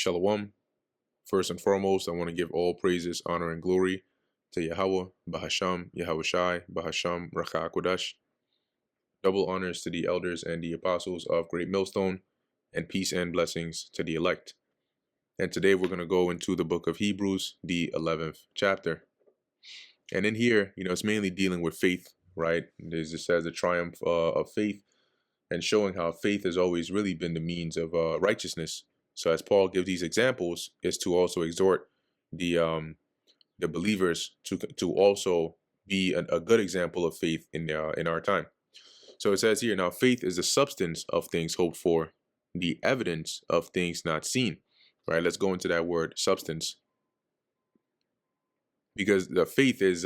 Shalom. First and foremost, I want to give all praises, honor, and glory to Yahweh, Bahasham, Yahweh Shai, Bahasham, Racha Kodash. Double honors to the elders and the apostles of Great Millstone, and peace and blessings to the elect. And today we're going to go into the book of Hebrews, the 11th chapter. And in here, it's mainly dealing with faith, right? There's just as a triumph of faith and showing how faith has always really been the means of righteousness. So as Paul gives these examples, is to also exhort the believers to also be a good example of faith in our time. So it says here, now faith is the substance of things hoped for, the evidence of things not seen. Right? Let's go into that word substance, because the faith is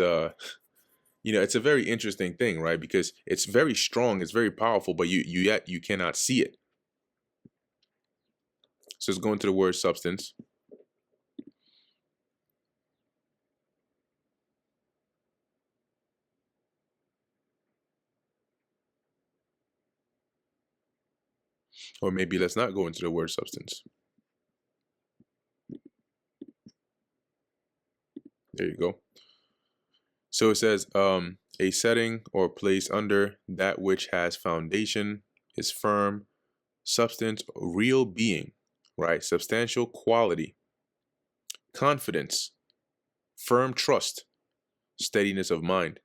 it's a very interesting thing, right? Because it's very strong, it's very powerful, but yet you cannot see it. So let's go into the word substance. Or maybe let's not go into the word substance. There you go. So it says, a setting or place under that which has foundation, is firm, substance, real being, right? Substantial quality, confidence, firm trust, steadiness of mind.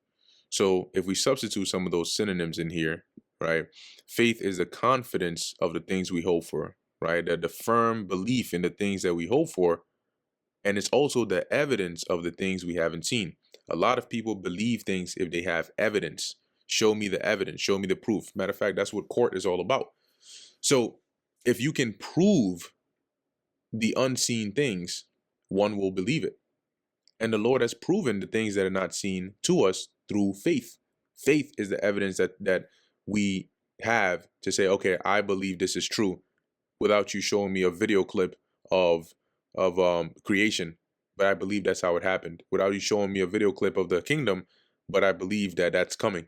So if we substitute some of those synonyms in here, right? Faith is the confidence of the things we hope for, right? The firm belief in the things that we hope for. And it's also the evidence of the things we haven't seen. A lot of people believe things if they have evidence. Show me the evidence, show me the proof. Matter of fact, that's what court is all about. So if you can prove the unseen things, one will believe it. And the Lord has proven the things that are not seen to us through faith. Faith is the evidence that we have to say, okay, I believe this is true, without you showing me a video clip of creation, but I believe that's how it happened. Without you showing me a video clip of the kingdom, but I believe that that's coming.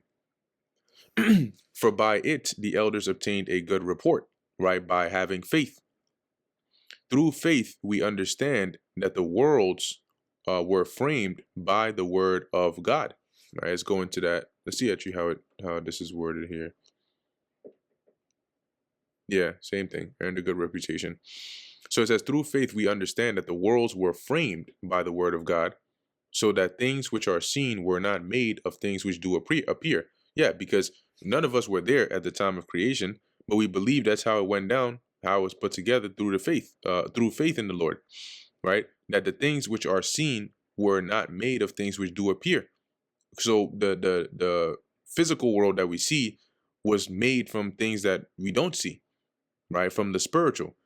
For by it the elders obtained a good report, right? By having faith. Through faith we understand that the worlds were framed by the word of God. All right, let's go into that. Let's see actually how this is worded here. Yeah, same thing. Earned a good reputation. So it says, through faith we understand that the worlds were framed by the word of God, so that things which are seen were not made of things which do appear. Yeah, because none of us were there at the time of creation, but we believe that's how it went down, how it was put together through faith in the Lord, right? That the things which are seen were not made of things which do appear. So the physical world that we see was made from things that we don't see, right? From the spiritual,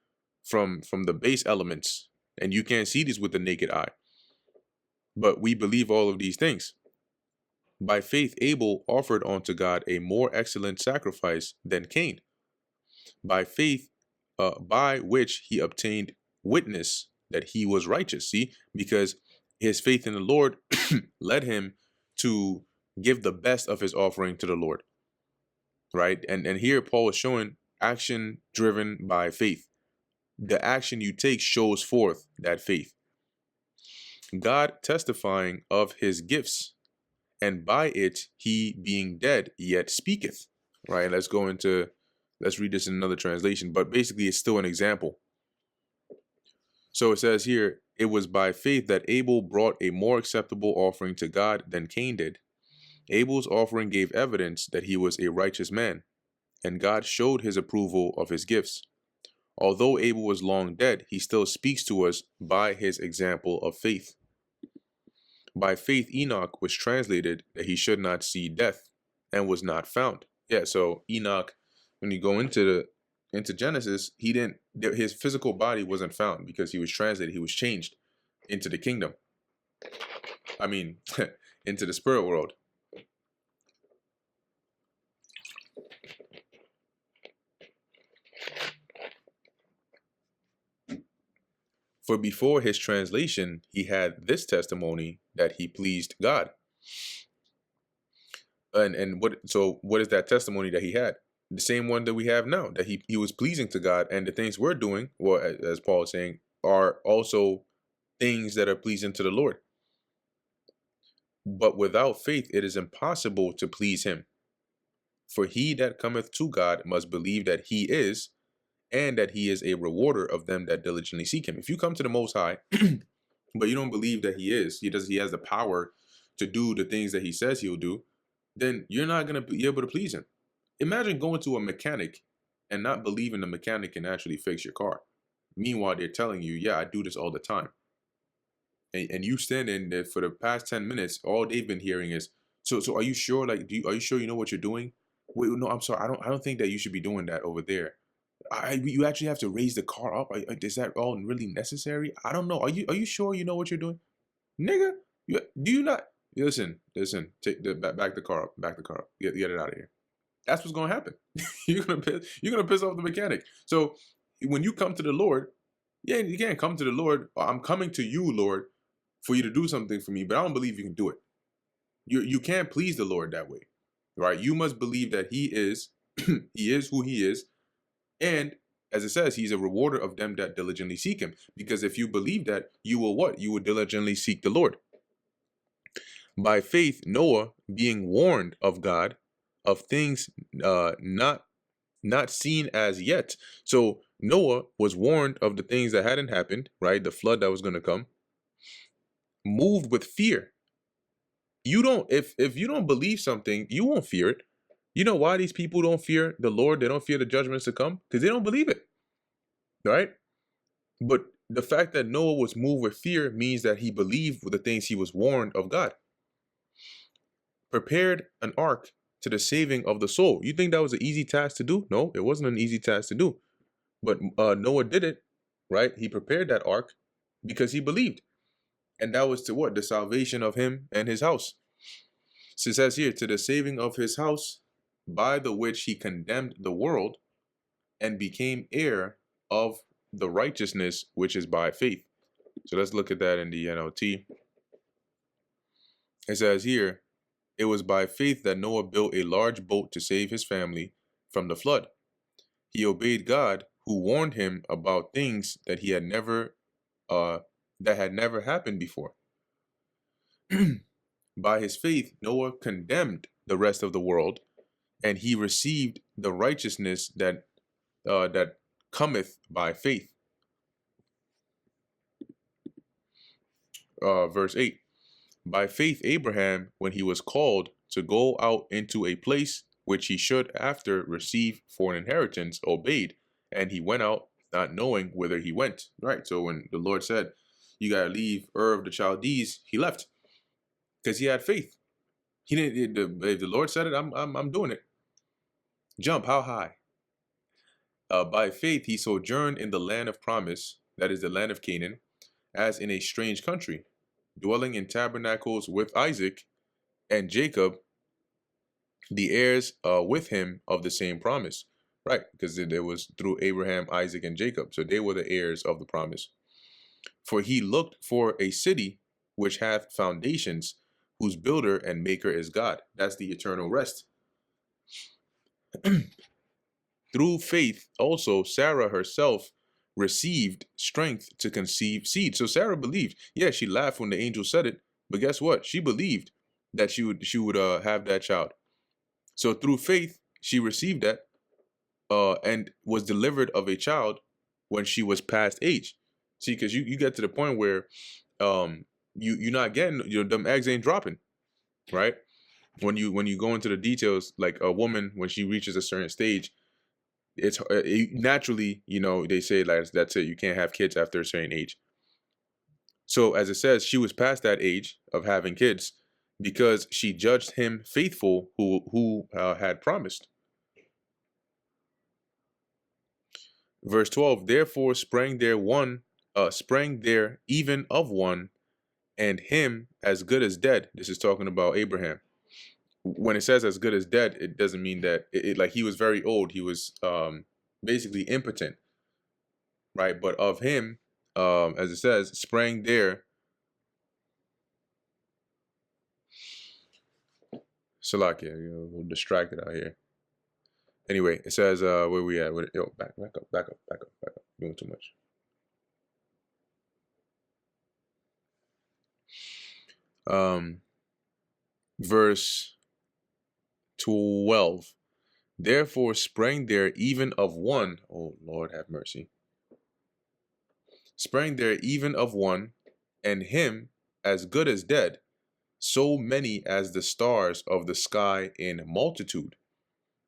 from the base elements, and you can't see these with the naked eye. But we believe all of these things. By faith, Abel offered unto God a more excellent sacrifice than Cain. By faith, by which he obtained witness that he was righteous. See, because his faith in the Lord led him to give the best of his offering to the Lord, right? And here Paul is showing action driven by faith. The action you take shows forth that faith. God testifying of his gifts, and by it he being dead yet speaketh. Right? Let's read this in another translation, but basically it's still an example. So it says here, it was by faith that Abel brought a more acceptable offering to God than Cain did. Abel's offering gave evidence that he was a righteous man, and God showed his approval of his gifts. Although Abel was long dead, he still speaks to us by his example of faith. By faith, Enoch was translated that he should not see death, and was not found. Yeah, so Enoch, when you go into Genesis, his physical body wasn't found because he was translated, he was changed into the kingdom. I mean, into the spirit world. For before his translation, he had this testimony that he pleased God. And what is that testimony that he had? The same one that we have now, that he was pleasing to God, and the things we're doing, well, as Paul is saying, are also things that are pleasing to the Lord. But without faith, it is impossible to please him. For he that cometh to God must believe that he is, and that he is a rewarder of them that diligently seek him. If you come to the Most High, but you don't believe that he has the power to do the things that he says he'll do, then you're not going to be able to please him. Imagine going to a mechanic and not believing the mechanic can actually fix your car. Meanwhile, they're telling you, yeah, I do this all the time. And you stand in there for the past 10 minutes, all they've been hearing is, so are you sure? Like, are you sure you know what you're doing? Wait, no, I'm sorry. I don't think that you should be doing that over there. You actually have to raise the car up. Is that all really necessary? I don't know. Are you sure you know what you're doing, nigga? Do you not listen? Take the back the car up. Back the car up. Get it out of here. That's what's gonna happen. You're gonna piss off the mechanic. So when you come to the Lord, yeah, you can't come to the Lord. I'm coming to you, Lord, for you to do something for me, but I don't believe you can do it. You can't please the Lord that way, right? You must believe that He is, He is who He is, and as it says, He's a rewarder of them that diligently seek Him. Because if you believe that, you will what? You will diligently seek the Lord. By faith, Noah, being warned of God of things not seen as yet. So Noah was warned of the things that hadn't happened, right? The flood that was going to come, moved with fear. You don't, if you don't believe something, you won't fear it. You know why these people don't fear the Lord? They don't fear the judgments to come? Because they don't believe it, right? But the fact that Noah was moved with fear means that he believed the things he was warned of God. Prepared an ark to the saving of the soul. You think that was an easy task to do? No, it wasn't an easy task to do. But Noah did it, right? He prepared that ark because he believed. And that was to what? The salvation of him and his house. So it says here, to the saving of his house, by the which he condemned the world and became heir of the righteousness which is by faith. So let's look at that in the NLT. It says here, it was by faith that Noah built a large boat to save his family from the flood. He obeyed God, who warned him about things that had never happened before. By his faith, Noah condemned the rest of the world, and he received the righteousness that cometh by faith. Verse 8. By faith, Abraham, when he was called to go out into a place which he should after receive for an inheritance, obeyed, and he went out not knowing whither he went. Right. So when the Lord said, you got to leave Ur of the Chaldees, he left because he had faith. He didn't. If the Lord said it, I'm doing it. Jump. How high? By faith, he sojourned in the land of promise, that is the land of Canaan, as in a strange country, dwelling in tabernacles with Isaac and Jacob, the heirs with him of the same promise. Right, because it was through Abraham, Isaac, and Jacob. So they were the heirs of the promise. For he looked for a city which hath foundations, whose builder and maker is God. That's the eternal rest. Through faith also Sarah herself received strength to conceive seed. So Sarah believed. Yeah, she laughed when the angel said it, but guess what? She believed that she would have that child. So through faith, she received that and was delivered of a when she was past age. See, because you get to the point where you're not getting, them eggs ain't dropping, right? When you go into the details, like a woman, when she reaches a certain stage, it's naturally, they say like that's it, you can't have kids after a certain age. So as it says, she was past that age of having kids because she judged him faithful who had promised. Verse 12, therefore sprang there even of one, and him as good as dead. This is talking about Abraham. When it says as good as dead, it doesn't mean that like he was very old. He was basically impotent, right? But of him, as it says, sprang there. Salakia, a little distracted out here. Anyway, it says, where we at? Yo, back up. Doing too much. Verse 12. Therefore sprang there even of one, oh Lord have mercy, sprang there even of one, and him as good as dead, so many as the stars of the sky in multitude.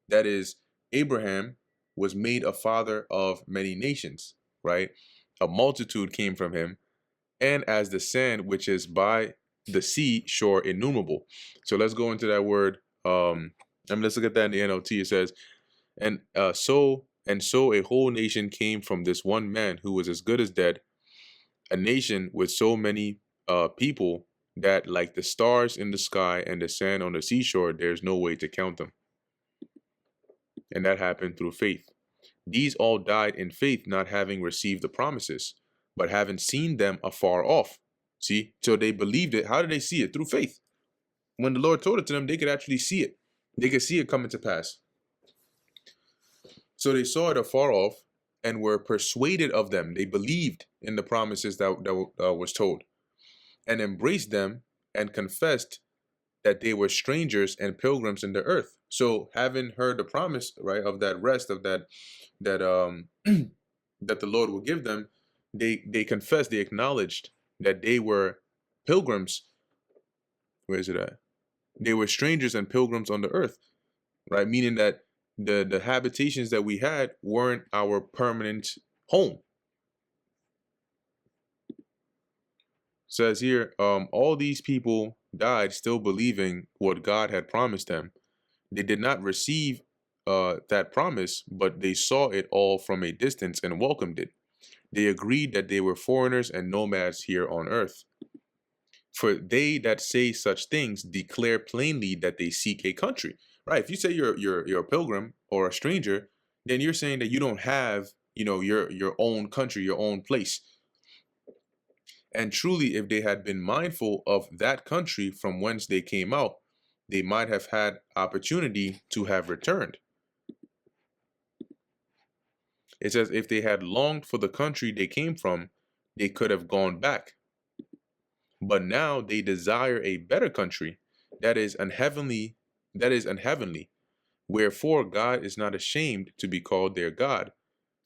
That is, Abraham was made a father of many nations, right? A multitude came from him, and as the sand which is by the sea shore innumerable. So let's go into that word. Let's look at that in the NLT. It says, so a whole nation came from this one man who was as good as dead, a nation with so many people that like the stars in the sky and the sand on the seashore, there's no way to count them. And that happened through faith. These all died in faith, not having received the promises, but having seen them afar off. See, so they believed it. How did they see it? Through faith. When the Lord told it to them, they could actually see it. They could see it coming to pass. So they saw it afar off and were persuaded of them. They believed in the promises that was told, and embraced them, and confessed that they were strangers and pilgrims in the earth. So having heard the promise, right, of that rest, of that that that the Lord will give them, they confessed, they acknowledged that they were pilgrims. Where is it at? They were strangers and pilgrims on the earth, right? Meaning that the habitations that we had weren't our permanent home. Says here, all these people died still believing what God had promised them. They did not receive that promise, but they saw it all from a distance and welcomed it. They agreed that they were foreigners and nomads here on earth. For they that say such things declare plainly that they seek a country. Right? If you say you're a pilgrim or a stranger, then you're saying that you don't have, your own country, your own place. And truly, if they had been mindful of that country from whence they came out, they might have had opportunity to have returned. It says, if they had longed for the country they came from, they could have gone back. But now they desire a better country, that is unheavenly, Wherefore God is not ashamed to be called their God,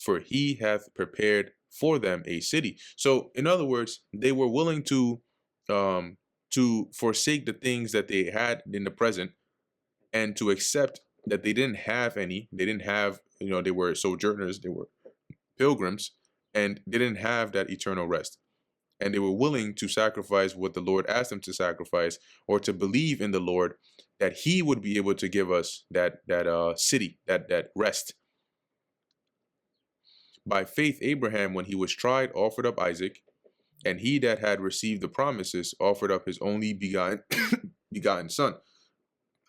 for he hath prepared for them a city. So, in other words, they were willing to forsake the things that they had in the present, and to accept that they didn't have any. They didn't have, they were sojourners, they were pilgrims, and they didn't have that eternal rest. And they were willing to sacrifice what the Lord asked them to sacrifice, or to believe in the Lord that he would be able to give us that city, that rest. By faith, Abraham, when he was tried, offered up Isaac, and he that had received the promises offered up his only begotten son.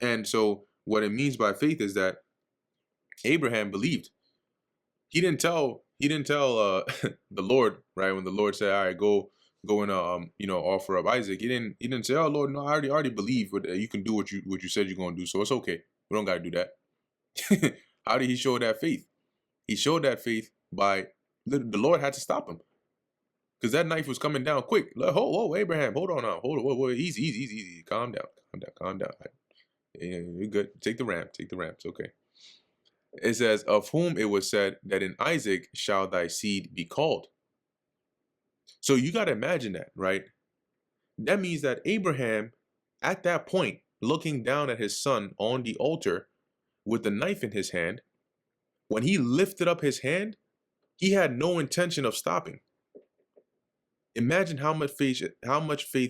And so what it means by faith is that Abraham believed. He didn't tell the Lord, right, when the Lord said, all right, go and offer up Isaac. He didn't say, oh Lord, no, I already believe, but you can do what you said you're going to do, so it's okay. We don't got to do that. How did he show that faith? He showed that faith by the Lord had to stop him, because that knife was coming down quick. Like, whoa, Abraham, hold on now, hold on, whoa, easy, calm down. You're good. Take the ram. It's okay. It says, of whom it was said that in Isaac shall thy seed be called. So you got to imagine that, right? That means that Abraham, at that point, looking down at his son on the altar with the knife in his hand, when he lifted up his hand, he had no intention of stopping. Imagine how much faith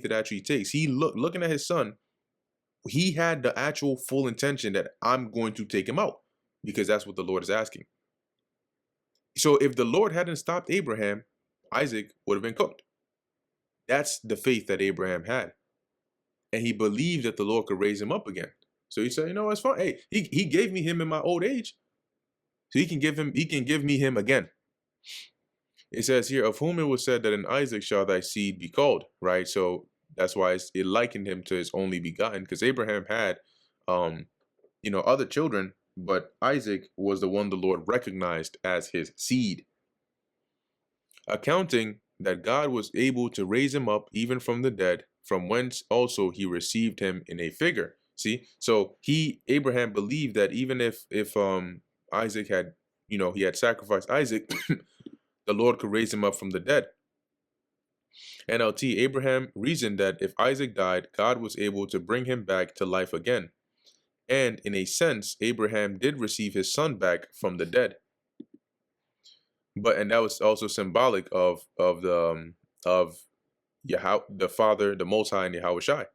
it actually takes. He looking at his son, he had the actual full intention that I'm going to take him out, because that's what the Lord is asking. So if the Lord hadn't stopped Abraham, Isaac would have been cooked. That's the faith that Abraham had. And he believed that the Lord could raise him up again. So he said, it's fine. Hey, he gave me him in my old age. So he can give me him again. It says here, of whom it was said that in Isaac shall thy seed be called, right? So that's why it likened him to his only begotten, because Abraham had, other children, but Isaac was the one the Lord recognized as his seed. Accounting that God was able to raise him up even from the dead, from whence also he received him in a figure. See, so Abraham believed that even if Isaac had, he had sacrificed Isaac, the Lord could raise him up from the dead. NLT, Abraham reasoned that if Isaac died, God was able to bring him back to life again. And in a sense, Abraham did receive his son back from the dead. And that was also symbolic of the Father, the Most High, and Yahweh Shai.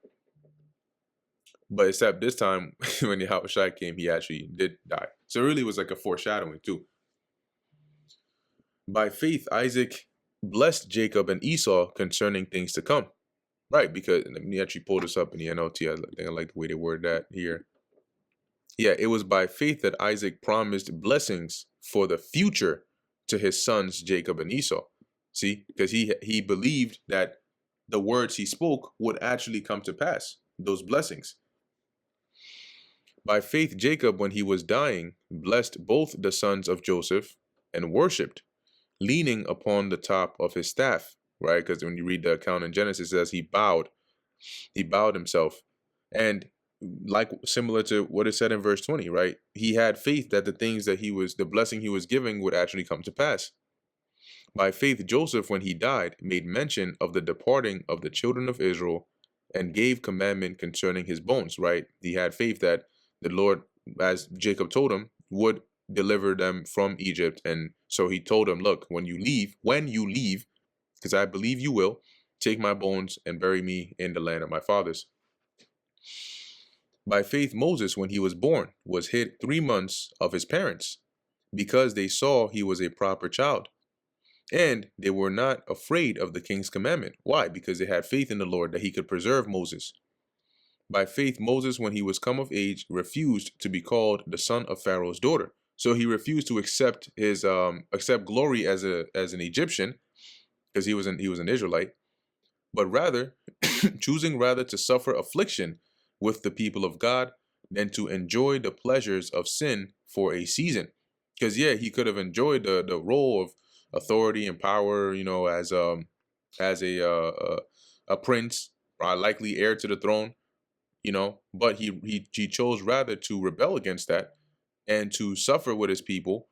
But except this time, when Yahweh Shai came, he actually did die. So it really was like a foreshadowing too. By faith, Isaac blessed Jacob and Esau concerning things to come. Right, because let me actually pull this up in the NLT. I think I like the way they word that here. Yeah, it was by faith that Isaac promised blessings for the future to his sons Jacob and Esau. See, because he believed that the words he spoke would actually come to pass, those blessings. By faith, Jacob, when he was dying, blessed both the sons of Joseph and worshipped, leaning upon the top of his staff, right? Because when you read the account in Genesis, it says he bowed himself. And like similar to what is said in verse 20, right? He had faith that the blessing he was giving would actually come to pass. By faith, Joseph, when he died, made mention of the departing of the children of Israel and gave commandment concerning his bones, right? He had faith that the Lord, as Jacob told him, would deliver them from Egypt. And so he told him, look, when you leave, because I believe you will, take my bones and bury me in the land of my fathers. By faith, Moses, when he was born, was hid 3 months of his parents, because they saw he was a proper child. And they were not afraid of the king's commandment. Why? Because they had faith in the Lord that he could preserve Moses. By faith, Moses, when he was come of age, refused to be called the son of Pharaoh's daughter. So he refused to accept his glory as an Egyptian, because he was an Israelite, but rather choosing rather to suffer affliction with the people of God than to enjoy the pleasures of sin for a season. Because he could have enjoyed the role of authority and power, as a prince, likely heir to the throne, but he chose rather to rebel against that and to suffer with his people,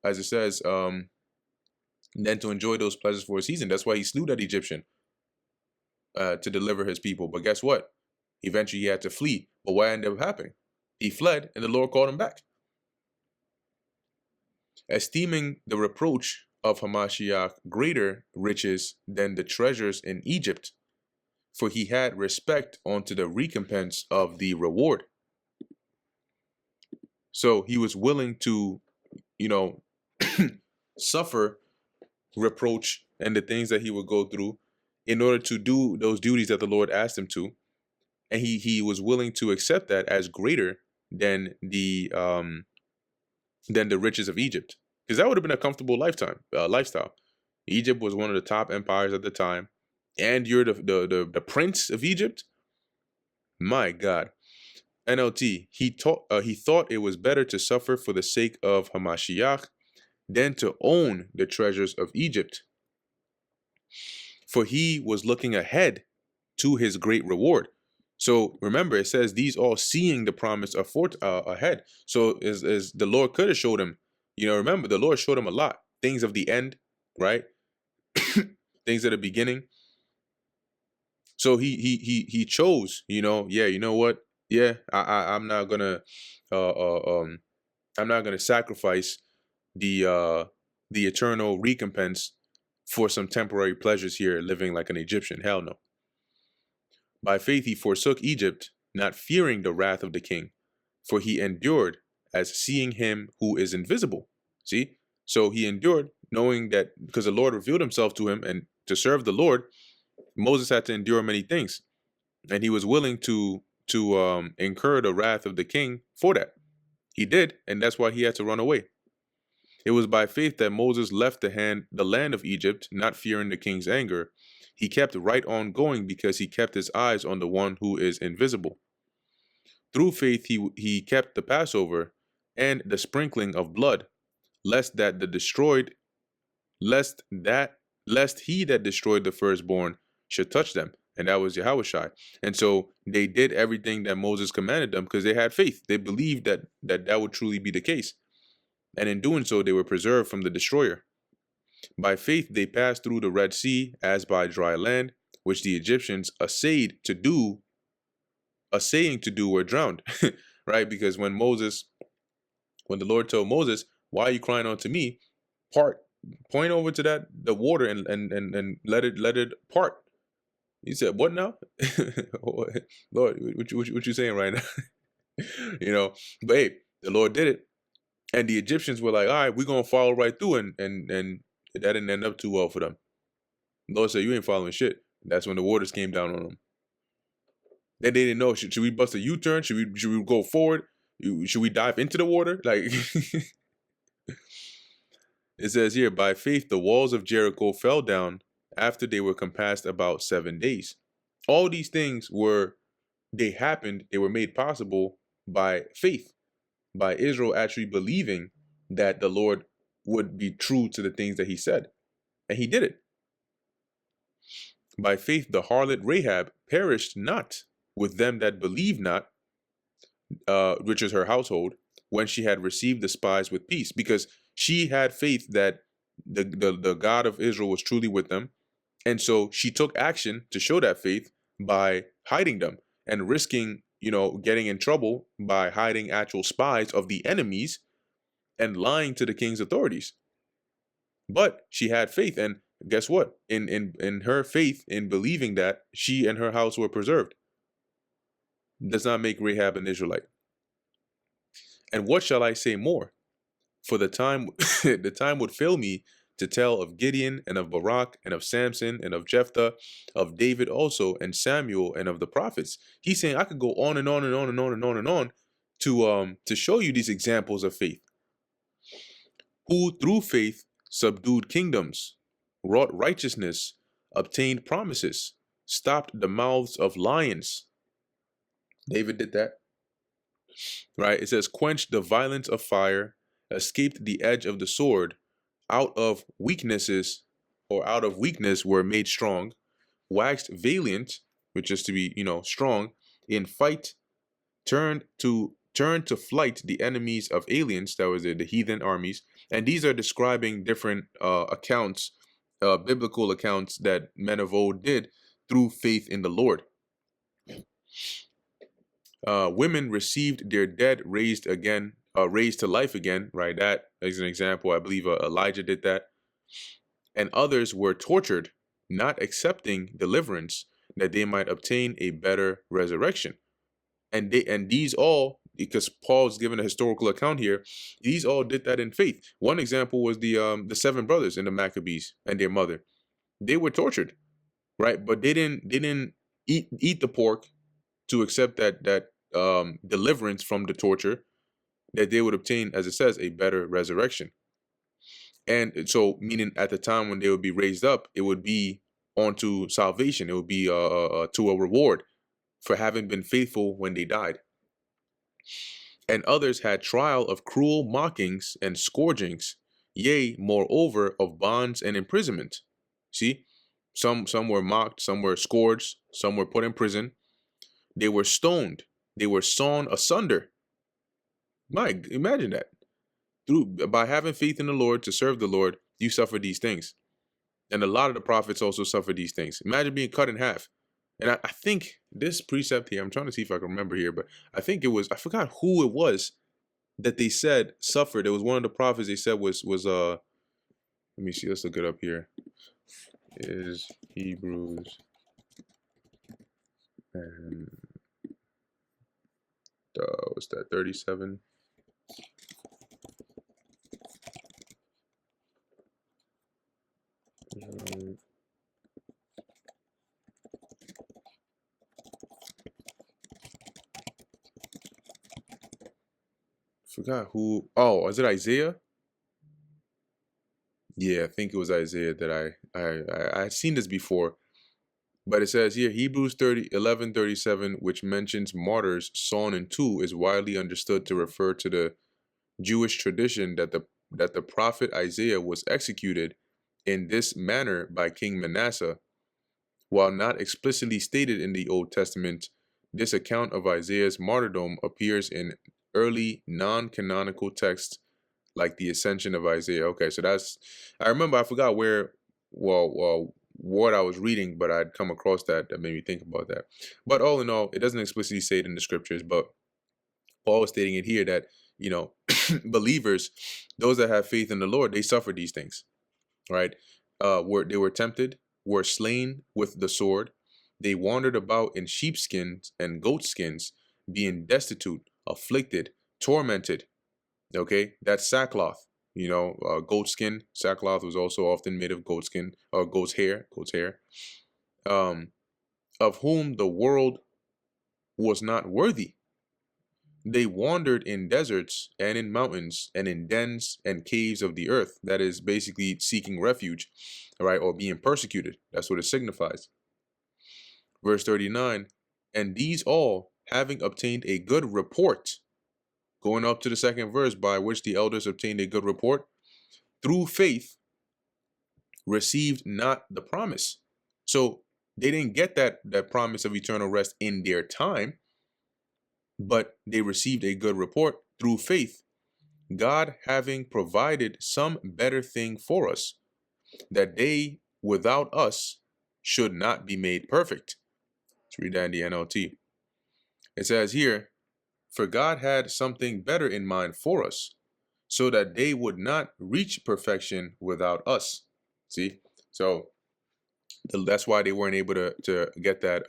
as it says, than to enjoy those pleasures for a season. That's why he slew that Egyptian to deliver his people. But guess what? Eventually he had to flee. But what ended up happening? He fled and the Lord called him back. Esteeming the reproach of Hamashiach greater riches than the treasures in Egypt, for he had respect unto the recompense of the reward. So he was willing to, suffer reproach and the things that he would go through in order to do those duties that the Lord asked him to. And he was willing to accept that as greater than the riches of Egypt, because that would have been a comfortable lifestyle. Egypt was one of the top empires at the time, and you're the prince of Egypt. My God. NLT, he thought it was better to suffer for the sake of Hamashiach than to own the treasures of Egypt, for he was looking ahead to his great reward. So remember, it says these all seeing the promise ahead. So as the Lord could have showed him, remember, the Lord showed him a lot, things of the end, right? Things at the beginning. So he chose, you know what? Yeah, I'm not gonna sacrifice the eternal recompense for some temporary pleasures here, living like an Egyptian. Hell no. By faith he forsook Egypt, not fearing the wrath of the king, for he endured as seeing him who is invisible. See? So he endured knowing that because the Lord revealed himself to him, and to serve the Lord, Moses had to endure many things. And he was willing to incur the wrath of the king for that. He did, and that's why he had to run away. It was by faith that Moses left the land of Egypt, not fearing the king's anger. He kept right on going because he kept his eyes on the one who is invisible. Through faith he kept the Passover and the sprinkling of blood, lest he that destroyed the firstborn should touch them. and that was Yahushua. And so they did everything that Moses commanded them because they had faith. They believed that would truly be the case. And in doing so, they were preserved from the destroyer. By faith, they passed through the Red Sea as by dry land, which the Egyptians essaying to do were drowned. Right? Because when the Lord told Moses, "Why are you crying unto me? Point over to the water and let it part." He said, "What now?" Lord, what you saying right now? But hey, the Lord did it. And the Egyptians were like, "All right, we're gonna follow right through," and that didn't end up too well for them. The Lord said, "You ain't following shit." That's when the waters came down on them. Then they didn't know, should we bust a U-turn? Should we go forward? Should we dive into the water? Like it says here, by faith the walls of Jericho fell down after they were compassed about 7 days. All these things they were made possible by faith, by Israel actually believing that the Lord would be true to the things that he said. And he did it. By faith the harlot Rahab perished not with them that believed not, which is her household, when she had received the spies with peace, because she had faith that the God of Israel was truly with them. And so she took action to show that faith by hiding them and risking, getting in trouble by hiding actual spies of the enemies and lying to the king's authorities. But she had faith, and guess what? In her faith, in believing that, she and her house were preserved. Does not make Rahab an Israelite. And what shall I say more? For the time the time would fail me to tell of Gideon and of Barak and of Samson and of Jephthah, of David also, and Samuel, and of the prophets. He's saying I could go on and on and on and on and on and on to show you these examples of faith, who through faith subdued kingdoms, wrought righteousness, obtained promises, stopped the mouths of lions. David did that. Right? It says, quenched the violence of fire, escaped the edge of the sword, out of weakness were made strong, waxed valiant, which is to be, strong, in fight, turned to flight the enemies of aliens, that was the heathen armies. And these are describing different accounts, biblical accounts that men of old did through faith in the Lord. Women received their dead raised to life again, right? That is an example. I believe Elijah did that. And others were tortured, not accepting deliverance, that they might obtain a better resurrection. And these all, because Paul's given a historical account here, these all did that in faith. One example was the 7 brothers in the Maccabees and their mother. They were tortured, right? But they didn't eat the pork to accept that deliverance from the torture, that they would obtain, as it says, a better resurrection. And so, meaning at the time when they would be raised up, it would be onto salvation. It would be to a reward for having been faithful when they died. And others had trial of cruel mockings and scourgings, yea, moreover, of bonds and imprisonment. See, some were mocked, some were scourged, some were put in prison. They were stoned. They were sawn asunder. Mike, imagine that. By having faith in the Lord to serve the Lord, you suffer these things. And a lot of the prophets also suffer these things. Imagine being cut in half. And I think this precept here, I'm trying to see if I can remember here, but I think it was, I forgot who it was that they said suffered. It was one of the prophets they said was let me see, let's look it up here. Is Hebrews and what's that, 37? Forgot who. Oh, is it Isaiah? Yeah, I think it was Isaiah that I had seen this before. But it says here, Hebrews 11:37, which mentions martyrs sawn in two, is widely understood to refer to the Jewish tradition that the prophet Isaiah was executed in this manner by King Manasseh, While not explicitly stated in the Old Testament, this account of Isaiah's martyrdom appears in early non-canonical texts like the Ascension of Isaiah. Okay, so I remember, I forgot what I was reading, but I'd come across that made me think about that. But all in all, it doesn't explicitly say it in the scriptures, but Paul is stating it here that, believers, those that have faith in the Lord, they suffer these things, right? They were tempted, were slain with the sword. They wandered about in sheepskins and goatskins, being destitute, afflicted, tormented. Okay, that's sackcloth. Goatskin, sackcloth was also often made of goatskin or goat's hair, um, of whom the world was not worthy. They wandered in deserts and in mountains and in dens and caves of the earth. That is basically seeking refuge, right, or being persecuted. That's what it signifies. Verse 39, and these all, having obtained a good report, going up to the second verse, by which the elders obtained a good report, through faith, received not the promise. So they didn't get that promise of eternal rest in their time, but they received a good report through faith, God having provided some better thing for us, that they without us should not be made perfect. Let's read that in the NLT. It says here, for God had something better in mind for us, so that they would not reach perfection without us. See? So that's why they weren't able to get that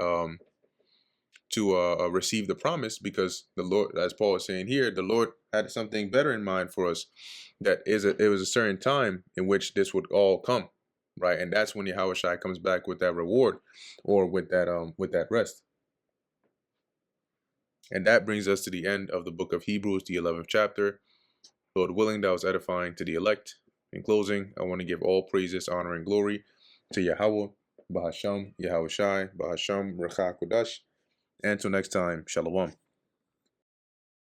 to receive the promise, because the Lord, as Paul is saying here, the Lord had something better in mind for us. It was a certain time in which this would all come, right? And that's when Yahushua comes back with that reward, or with that rest. And that brings us to the end of the book of Hebrews, the 11th chapter. Lord willing, that was edifying to the elect. In closing, I want to give all praises, honor, and glory to Yahweh, Bahasham, Yahushai, Bahasham, Rachah Kodash. And until next time, Shalom.